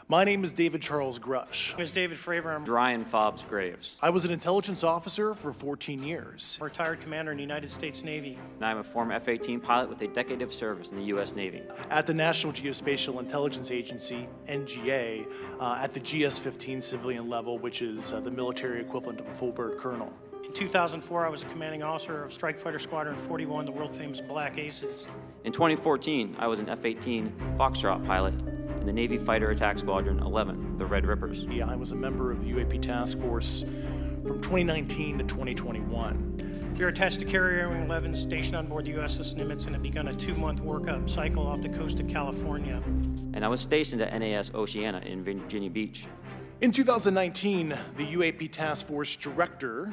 My name is David Charles Grush. My name is David Fravor. I'm Ryan Fobbs Graves. I was an intelligence officer for 14 years. a retired commander in the United States Navy. And I'm a former F-18 pilot with a decade of service in the U.S. Navy. At the National Geospatial Intelligence Agency, NGA, at the GS-15 civilian level, which is the military equivalent of a full bird colonel. In 2004, I was a commanding officer of Strike Fighter Squadron 41, the world-famous Black Aces. In 2014, I was an F-18 Foxtrot pilot in the Navy Fighter Attack Squadron 11, the Red Rippers. I was a member of the UAP Task Force from 2019 to 2021. We were attached to Carrier Wing 11, stationed on board the USS Nimitz, and had begun a 2-month workup cycle off the coast of California. And I was stationed at NAS Oceana in Virginia Beach. In 2019, the UAP Task Force Director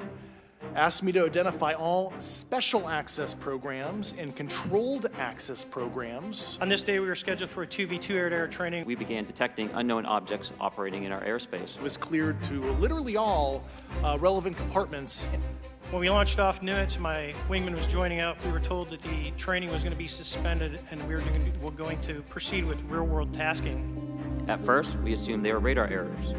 asked me to identify all special access programs and controlled access programs. On this day, we were scheduled for a 2v2 air-to-air training. We began detecting unknown objects operating in our airspace. It was cleared to literally all relevant compartments. When we launched off Nimitz, my wingman was joining up. We were told that the training was going to be suspended and we were going to proceed with real-world tasking. At first, we assumed they were radar errors.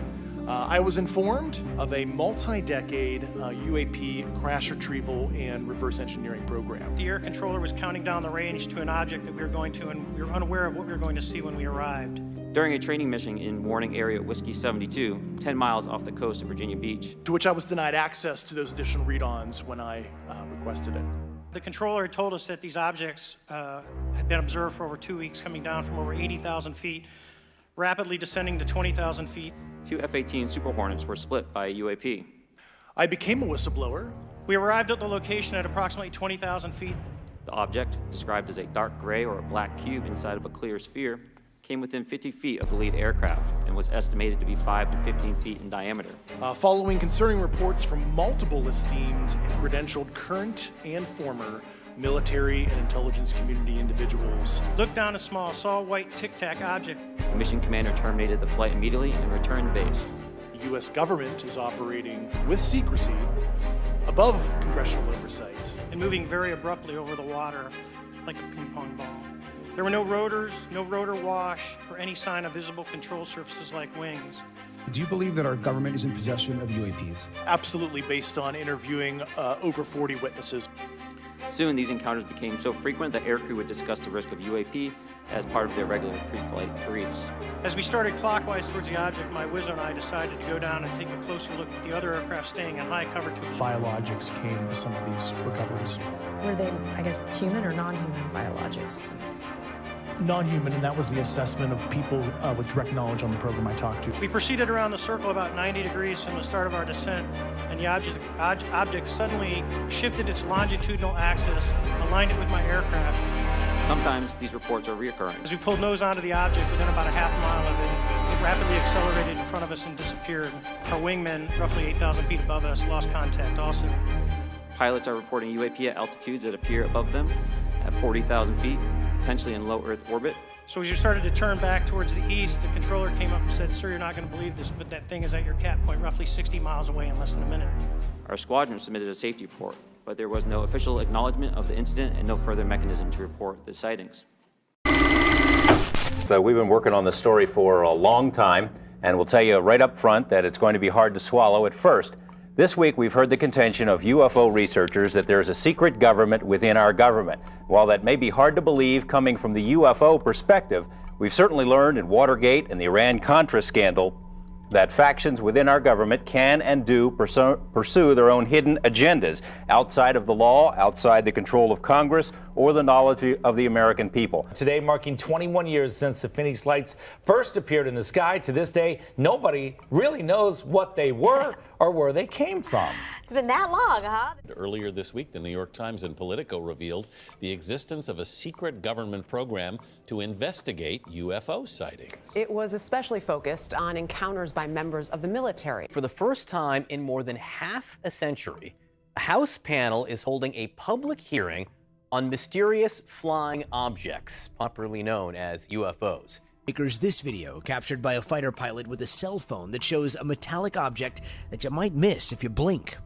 I was informed of a multi-decade UAP crash retrieval and reverse engineering program. The air controller was counting down the range to an object that we were going to, and we were unaware of what we were going to see when we arrived. During a training mission in Warning Area Whiskey 72, 10 miles off the coast of Virginia Beach, To which I was denied access to those additional read-ons when I requested it. The controller had told us that these objects had been observed for over 2 weeks, coming down from over 80,000 feet, rapidly descending to 20,000 feet. 2 F-18 Super Hornets were split by a UAP. I became a whistleblower. We arrived at the location at approximately 20,000 feet. The object, described as a dark gray or a black cube inside of a clear sphere, came within 50 feet of the lead aircraft and was estimated to be 5 to 15 feet in diameter. Following concerning reports from multiple esteemed and credentialed current and former military and intelligence community individuals. Looked down a small, saw a white tic-tac object. The mission commander terminated the flight immediately and returned to base. The U.S. government is operating with secrecy above congressional oversight. And moving very abruptly over the water like a ping pong ball. There were no rotors, no rotor wash, or any sign of visible control surfaces like wings. Do you believe that our government is in possession of UAPs? Absolutely, based on interviewing over 40 witnesses. Soon, these encounters became so frequent that aircrew would discuss the risk of UAP as part of their regular pre-flight briefs. As we started clockwise towards the object, my wizard and I decided to go down and take a closer look at the other aircraft staying in high cover to observe. Biologics came with some of these recoveries. Were they, I guess, human or non-human biologics? Non-human, and that was the assessment of people with direct knowledge on the program I talked to. We proceeded around the circle about 90 degrees from the start of our descent, and the object suddenly shifted its longitudinal axis, aligned it with my aircraft. Sometimes these reports are reoccurring. As we pulled nose onto the object, within about a half mile of it, it rapidly accelerated in front of us and disappeared. Our wingmen, roughly 8,000 feet above us, lost contact also. Pilots are reporting UAP at altitudes that appear above them at 40,000 feet, potentially in low Earth orbit. So as you started to turn back towards the east, the controller came up and said, "Sir, you're not going to believe this, but that thing is at your cap point, roughly 60 miles away in less than a minute." Our squadron submitted a safety report, but there was no official acknowledgement of the incident and no further mechanism to report the sightings. So we've been working on this story for a long time, and we'll tell you right up front that it's going to be hard to swallow at first. This week, we've heard the contention of UFO researchers that there is a secret government within our government. While that may be hard to believe coming from the UFO perspective, we've certainly learned in Watergate and the Iran-Contra scandal that factions within our government can and do pursue their own hidden agendas outside of the law, outside the control of Congress, or the knowledge of the American people. Today marking 21 years since the Phoenix Lights first appeared in the sky. To this day, nobody really knows what they were or where they came from. It's been that long, huh? Earlier this week, the New York Times and Politico revealed the existence of a secret government program to investigate UFO sightings. It was especially focused on encounters by members of the military. For the first time in more than half a century, a House panel is holding a public hearing on mysterious flying objects, popularly known as UFOs. This video captured by a fighter pilot with a cell phone that shows a metallic object that you might miss if you blink.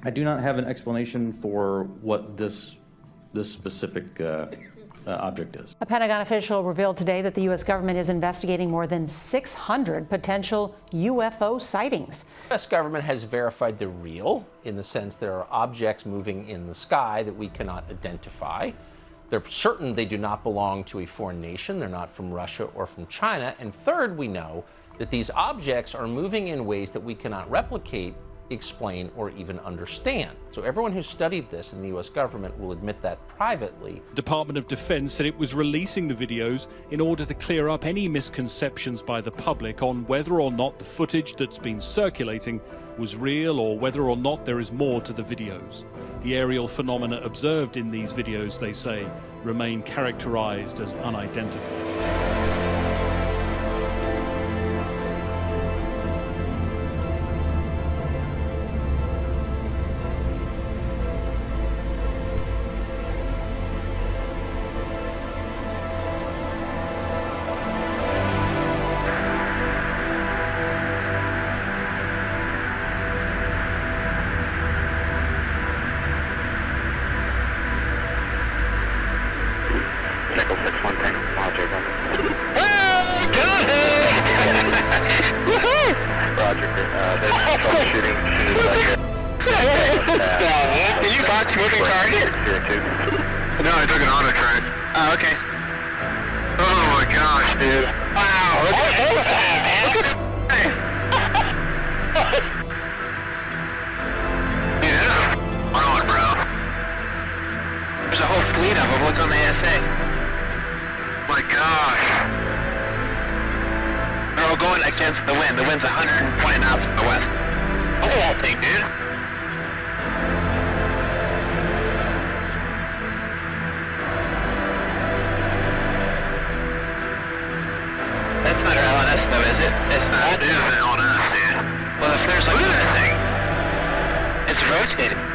I do not have an explanation for what this specific object is. A Pentagon official revealed today that the U.S. government is investigating more than 600 potential UFO sightings. The U.S. government has verified they're real in the sense there are objects moving in the sky that we cannot identify. They're certain they do not belong to a foreign nation. They're not from Russia or from China. And third, we know that these objects are moving in ways that we cannot replicate, explain, or even understand. So everyone who studied this in the U.S. government will admit that privately. The Department of Defense said it was releasing the videos in order to clear up any misconceptions by the public on whether or not the footage that's been circulating was real or whether or not there is more to the videos. The aerial phenomena observed in these videos, they say, remain characterized as unidentified. Did you box moving target? No, I took an auto track. Oh, okay. Oh my gosh, dude. Wow, look at that, man. Dude, that is wrong, bro. There's a whole fleet of them. Look on the ASA. My gosh. They're all going against the wind. The wind's 120 knots from the west. Look at that thing, dude. That's not our LNS though, is it? It's not. It is an LNS, dude. Well, if there's like that thing, it's rotating.